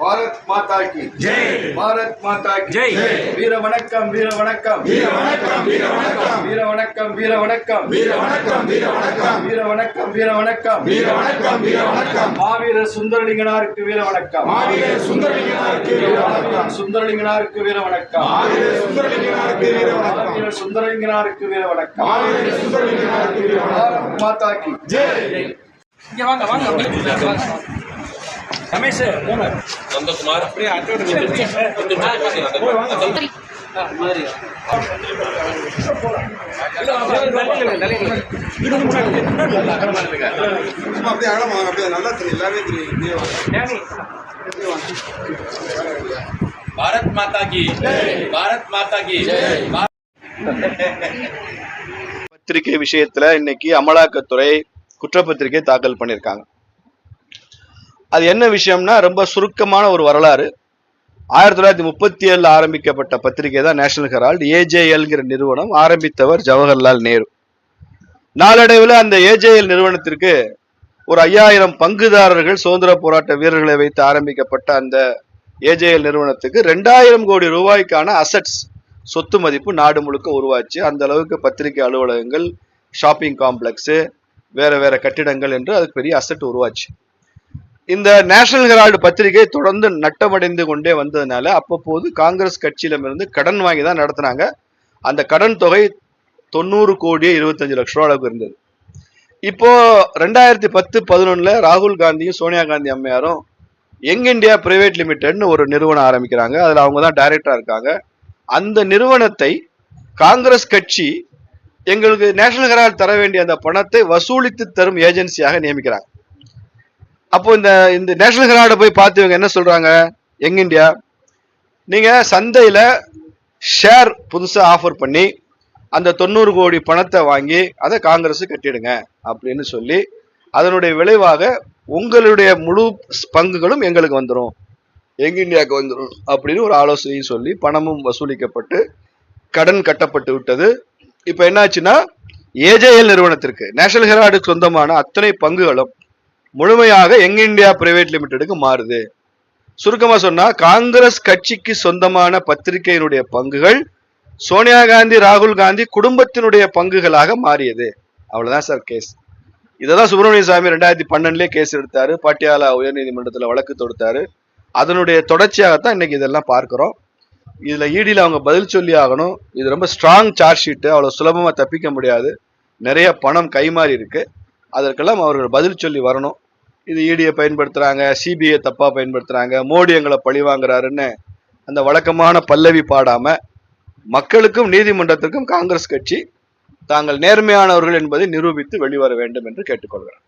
भारत माता की जय। भारत माता की जय। वीर वणक्कम वीर वणक्कम वीर वणक्कम वीर वणक्कम वीर वणक्कम वीर वणक्कम वीर वणक्कम वीर वणक्कम वीर वणक्कम वीर वणक्कम वीर वणक्कम वीर वणक्कम மாவீர சுந்தரலிங்கனாருக்கு வீர வணக்கம் மாவீர சுந்தரலிங்கனாருக்கு வீர வணக்கம் சுந்தரலிங்கனாருக்கு வீர வணக்கம் மாவீர சுந்தரலிங்கனாருக்கு வீர வணக்கம் மாவீர சுந்தரலிங்கனாருக்கு வீர வணக்கம் மாவீர சுந்தரலிங்கனாருக்கு வீர வணக்கம் மாதா की जय। இங்க வாங்க வாங்க रमेश नंदकुमार भारत माता की भारत माता की பத்திரிகை விஷயத்துல இன்னைக்கு அமலாக்கத்துறை குற்றப்பத்திரிகை தாக்கல் பண்ணியிருக்காங்க. அது என்ன விஷயம்னா ரொம்ப சுருக்கமான ஒரு வரலாறு. 1937 ஆரம்பிக்கப்பட்ட பத்திரிகை தான் நேஷனல் ஹெரால்டு. ஏஜேஎல்ங்கிற நிறுவனம் ஆரம்பித்தவர் ஜவஹர்லால் நேரு. நாளடைவில் அந்த ஏஜேஎல் நிறுவனத்திற்கு ஒரு 5000 பங்குதாரர்கள் சுதந்திர போராட்ட வீரர்களை வைத்து ஆரம்பிக்கப்பட்ட அந்த ஏஜேஎல் நிறுவனத்துக்கு 2000 கோடி ரூபாய்க்கான அசட்ஸ் சொத்து மதிப்பு நாடு முழுக்க உருவாச்சு. அந்த அளவுக்கு பத்திரிகை அலுவலகங்கள், ஷாப்பிங் காம்ப்ளெக்ஸு, வேற வேற கட்டிடங்கள் என்று அதுக்கு பெரிய அசட் உருவாச்சு. இந்த நேஷனல் ஹெரால்டு பத்திரிகை தொடர்ந்து நட்டமடைந்து கொண்டே வந்ததுனால அப்பப்போது காங்கிரஸ் கட்சியிடமிருந்து கடன் வாங்கி தான் நடத்தினாங்க. அந்த கடன் தொகை 90 கோடியே 25 லட்சம் ரூபா அளவுக்கு இருந்தது. இப்போ 2010-11 ராகுல் காந்தியும் சோனியா காந்தி அம்மையாரும் யங் இந்தியா பிரைவேட் லிமிடெட்னு ஒரு நிறுவனம் ஆரம்பிக்கிறாங்க. அதில் அவங்க தான் டைரக்டரா இருக்காங்க. அந்த நிறுவனத்தை காங்கிரஸ் கட்சி எங்களுக்கு நேஷனல் ஹெரால்டு தர வேண்டிய அந்த பணத்தை வசூலித்து தரும் ஏஜென்சியாக நியமிக்கிறாங்க. அப்போ இந்த நேஷனல் ஹெரால்டை போய் பார்த்து இவங்க என்ன சொல்றாங்க, யங் இந்தியா நீங்க சந்தையில ஷேர் புதுசா ஆஃபர் பண்ணி அந்த 90 கோடி பணத்தை வாங்கி அதை காங்கிரஸ் கட்டிடுங்க அப்படின்னு சொல்லி அதனுடைய விளைவாக உங்களுடைய முழு பங்குகளும் எங்களுக்கு வந்துடும், யங் இந்தியாவுக்கு வந்துடும் அப்படின்னு ஒரு ஆலோசனையும் சொல்லி பணமும் வசூலிக்கப்பட்டு கடன் கட்டப்பட்டு விட்டது. இப்போ என்னாச்சுன்னா ஏஜேஎல் நிறுவனத்திற்கு நேஷனல் ஹெரால்டுக்கு சொந்தமான அத்தனை பங்குகளும் முழுமையாக யங் இந்தியா பிரைவேட் லிமிடெடுக்கு மாறுது. சுருக்கமா சொன்னா காங்கிரஸ் கட்சிக்கு சொந்தமான பத்திரிகையினுடைய பங்குகள் சோனியா காந்தி, ராகுல் காந்தி குடும்பத்தினுடைய பங்குகளாக மாறியது. அவ்வளவுதான் சார் கேஸ். இததான் சுப்பிரமணிய சாமி 2012 கேஸ் எடுத்தாரு, பாட்டியாலா உயர்நீதிமன்றத்தில் வழக்கு தொடுத்தாரு. அதனுடைய தொடர்ச்சியாகத்தான் இன்னைக்கு இதெல்லாம் பார்க்கிறோம். இதுல ஈடியில் அவங்க பதில் சொல்லி ஆகணும். இது ரொம்ப ஸ்ட்ராங் சார்ஜ் ஷீட்டு, அவ்வளவு சுலபமா தப்பிக்க முடியாது. நிறைய பணம் கைமாறி இருக்கு. அதற்கெல்லாம் அவர்கள் பதில் சொல்லி வரணும். இது ஈடியை பயன்படுத்துறாங்க, சிபிஐ தப்பா பயன்படுத்துறாங்க, மோடி எங்களை பழி வாங்குறாருன்னு அந்த வழக்கமான பல்லவி பாடாம மக்களுக்கும் நீதிமன்றத்திற்கும் காங்கிரஸ் கட்சி தாங்கள் நேர்மையானவர்கள் என்பதை நிரூபித்து வெளிவர வேண்டும் என்று கேட்டுக்கொள்கிறேன்.